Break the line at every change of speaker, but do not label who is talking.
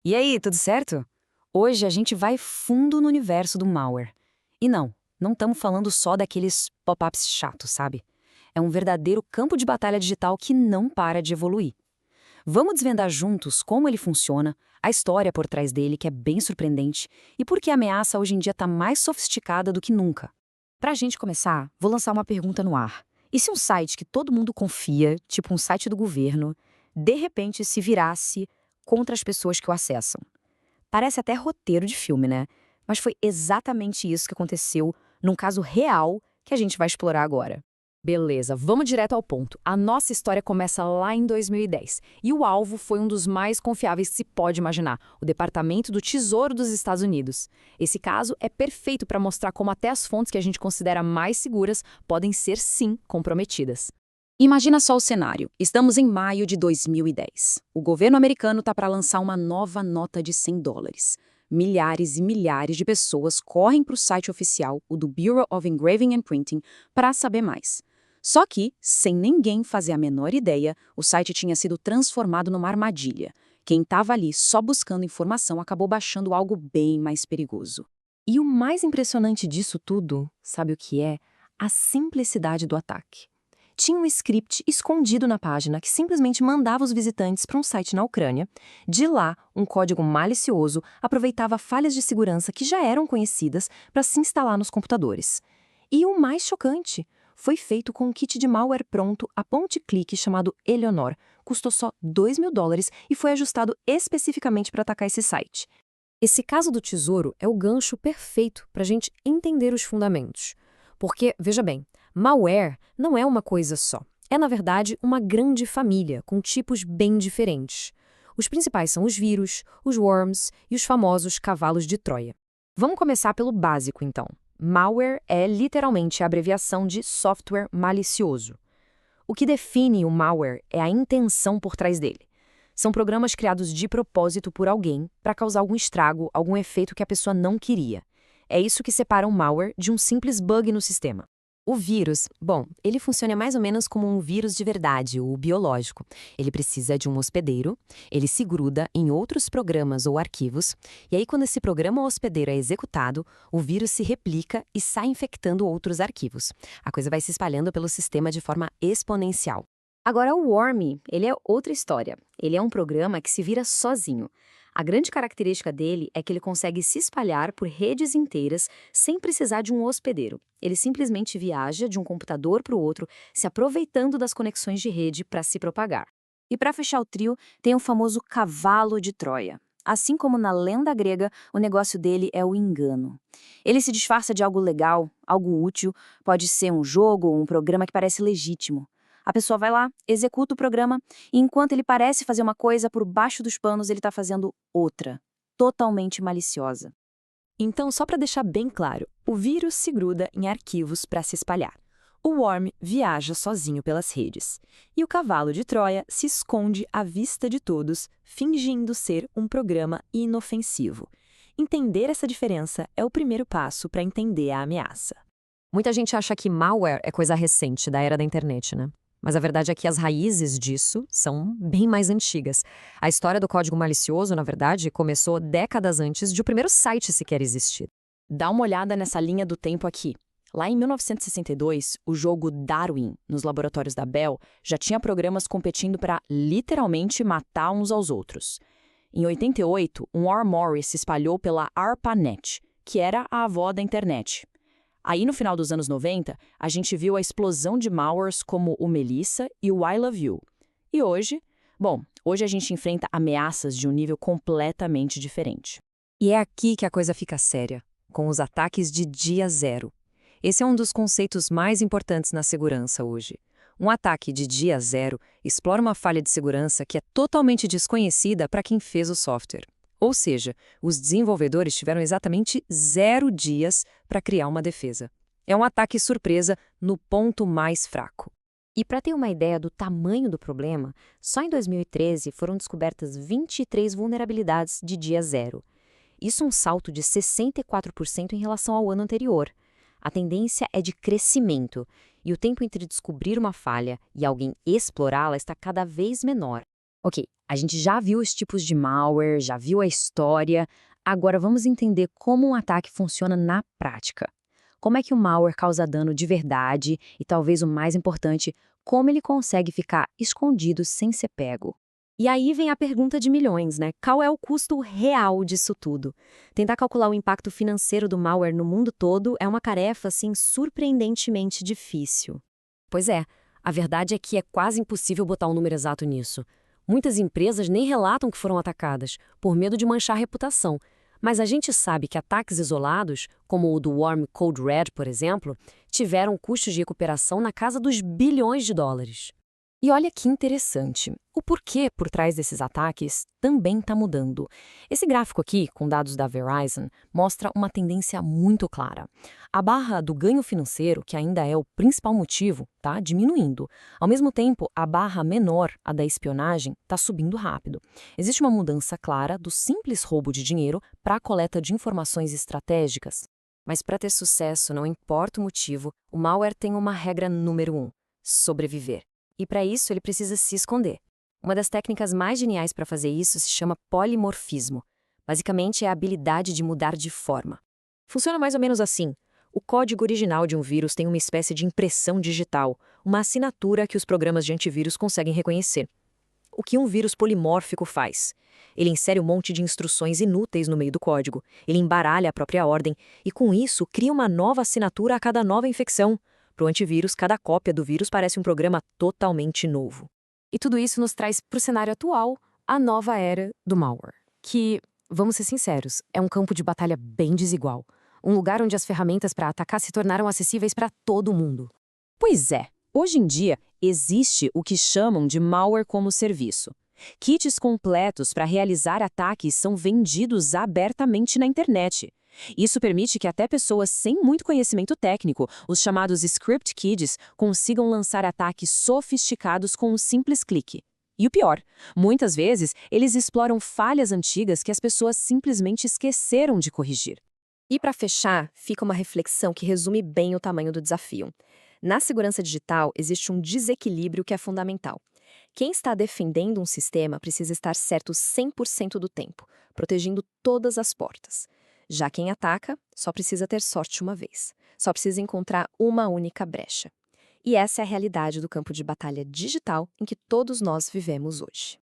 E aí, tudo certo? Hoje a gente vai fundo no universo do malware. E não estamos falando só daqueles pop-ups chatos, sabe? É um verdadeiro campo de batalha digital que não para de evoluir. Vamos desvendar juntos como ele funciona, a história por trás dele, que é bem surpreendente, e por que a ameaça hoje em dia está mais sofisticada do que nunca.
Pra gente começar, vou lançar uma pergunta no ar. E se um site que todo mundo confia, tipo um site do governo, de repente se virasse contra as pessoas que o acessam? Parece até roteiro de filme, né? Mas foi exatamente isso que aconteceu num caso real que a gente vai explorar agora. Beleza, vamos direto ao ponto. A nossa história começa lá em 2010 e o alvo foi um dos mais confiáveis que se pode imaginar, o Departamento do Tesouro dos Estados Unidos. Esse caso é perfeito para mostrar como até as fontes que a gente considera mais seguras podem ser, sim, comprometidas.
Imagina só o cenário. Estamos em maio de 2010. O governo americano está para lançar uma nova nota de $100. Milhares e milhares de pessoas correm para o site oficial, o do Bureau of Engraving and Printing, para saber mais. Só que, sem ninguém fazer a menor ideia, o site tinha sido transformado numa armadilha. Quem estava ali só buscando informação acabou baixando algo bem mais perigoso.
E o mais impressionante disso tudo, sabe o que é? A simplicidade do ataque. Tinha um script escondido na página que simplesmente mandava os visitantes para um site na Ucrânia. De lá, um código malicioso aproveitava falhas de segurança que já eram conhecidas para se instalar nos computadores. E o mais chocante, foi feito com um kit de malware pronto a ponte-clique chamado Eleanor. Custou só $2.000 e foi ajustado especificamente para atacar esse site. Esse caso do tesouro é o gancho perfeito para a gente entender os fundamentos. Porque, veja bem, malware não é uma coisa só. É, na verdade, uma grande família, com tipos bem diferentes. Os principais são os vírus, os worms e os famosos cavalos de Troia. Vamos começar pelo básico, então. Malware é literalmente a abreviação de software malicioso. O que define o malware é a intenção por trás dele. São programas criados de propósito por alguém para causar algum estrago, algum efeito que a pessoa não queria. É isso que separa um malware de um simples bug no sistema. O vírus, bom, ele funciona mais ou menos como um vírus de verdade, o biológico. Ele precisa de um hospedeiro, ele se gruda em outros programas ou arquivos, e aí quando esse programa ou hospedeiro é executado, o vírus se replica e sai infectando outros arquivos. A coisa vai se espalhando pelo sistema de forma exponencial. Agora, o Worm, ele é outra história. Ele é um programa que se vira sozinho. A grande característica dele é que ele consegue se espalhar por redes inteiras sem precisar de um hospedeiro. Ele simplesmente viaja de um computador para o outro, se aproveitando das conexões de rede para se propagar. E para fechar o trio, tem o famoso cavalo de Troia. Assim como na lenda grega, o negócio dele é o engano. Ele se disfarça de algo legal, algo útil, pode ser um jogo ou um programa que parece legítimo. A pessoa vai lá, executa o programa, e enquanto ele parece fazer uma coisa, por baixo dos panos ele está fazendo outra, totalmente maliciosa. Então, só para deixar bem claro, o vírus se gruda em arquivos para se espalhar. O worm viaja sozinho pelas redes. E o cavalo de Troia se esconde à vista de todos, fingindo ser um programa inofensivo. Entender essa diferença é o primeiro passo para entender a ameaça. Muita gente acha que malware é coisa recente, da era da internet, né? Mas a verdade é que as raízes disso são bem mais antigas. A história do código malicioso, na verdade, começou décadas antes de o primeiro site sequer existir. Dá uma olhada nessa linha do tempo aqui. Lá em 1962, o jogo Darwin, nos laboratórios da Bell, já tinha programas competindo para literalmente matar uns aos outros. Em 88, um armory se espalhou pela ARPANET, que era a avó da internet. Aí, no final dos anos 90, a gente viu a explosão de malwares como o Melissa e o I Love You. E hoje? Bom, hoje a gente enfrenta ameaças de um nível completamente diferente. E é aqui que a coisa fica séria, com os ataques de dia zero. Esse é um dos conceitos mais importantes na segurança hoje. Um ataque de dia zero explora uma falha de segurança que é totalmente desconhecida para quem fez o software. Ou seja, os desenvolvedores tiveram exatamente 0 dias para criar uma defesa. É um ataque surpresa no ponto mais fraco. E para ter uma ideia do tamanho do problema, só em 2013 foram descobertas 23 vulnerabilidades de dia zero. Isso é um salto de 64% em relação ao ano anterior. A tendência é de crescimento, e o tempo entre descobrir uma falha e alguém explorá-la está cada vez menor.
Ok, a gente já viu os tipos de malware, já viu a história, agora vamos entender como um ataque funciona na prática. Como é que o malware causa dano de verdade e, talvez o mais importante, como ele consegue ficar escondido sem ser pego.
E aí vem a pergunta de milhões, né? Qual é o custo real disso tudo? Tentar calcular o impacto financeiro do malware no mundo todo é uma tarefa, assim, surpreendentemente difícil. Pois é, a verdade é que é quase impossível botar um número exato nisso. Muitas empresas nem relatam que foram atacadas, por medo de manchar a reputação. Mas a gente sabe que ataques isolados, como o do Worm Code Red, por exemplo, tiveram custos de recuperação na casa dos bilhões de dólares. E olha que interessante, o porquê por trás desses ataques também está mudando. Esse gráfico aqui, com dados da Verizon, mostra uma tendência muito clara. A barra do ganho financeiro, que ainda é o principal motivo, está diminuindo. Ao mesmo tempo, a barra menor, a da espionagem, está subindo rápido. Existe uma mudança clara do simples roubo de dinheiro para a coleta de informações estratégicas. Mas para ter sucesso, não importa o motivo, o malware tem uma regra número 1: sobreviver. E para isso ele precisa se esconder. Uma das técnicas mais geniais para fazer isso se chama polimorfismo. Basicamente é a habilidade de mudar de forma. Funciona mais ou menos assim. O código original de um vírus tem uma espécie de impressão digital, uma assinatura que os programas de antivírus conseguem reconhecer. O que um vírus polimórfico faz? Ele insere um monte de instruções inúteis no meio do código, ele embaralha a própria ordem e, com isso, cria uma nova assinatura a cada nova infecção. Para o antivírus, cada cópia do vírus parece um programa totalmente novo. E tudo isso nos traz para o cenário atual, a nova era do malware, que, vamos ser sinceros, é um campo de batalha bem desigual. Um lugar onde as ferramentas para atacar se tornaram acessíveis para todo mundo.
Pois é, hoje em dia existe o que chamam de malware como serviço. Kits completos para realizar ataques são vendidos abertamente na internet. Isso permite que até pessoas sem muito conhecimento técnico, os chamados script kids, consigam lançar ataques sofisticados com um simples clique. E o pior, muitas vezes eles exploram falhas antigas que as pessoas simplesmente esqueceram de corrigir.
E para fechar, fica uma reflexão que resume bem o tamanho do desafio. Na segurança digital, existe um desequilíbrio que é fundamental. Quem está defendendo um sistema precisa estar certo 100% do tempo, protegendo todas as portas. Já quem ataca só precisa ter sorte uma vez, só precisa encontrar uma única brecha. E essa é a realidade do campo de batalha digital em que todos nós vivemos hoje.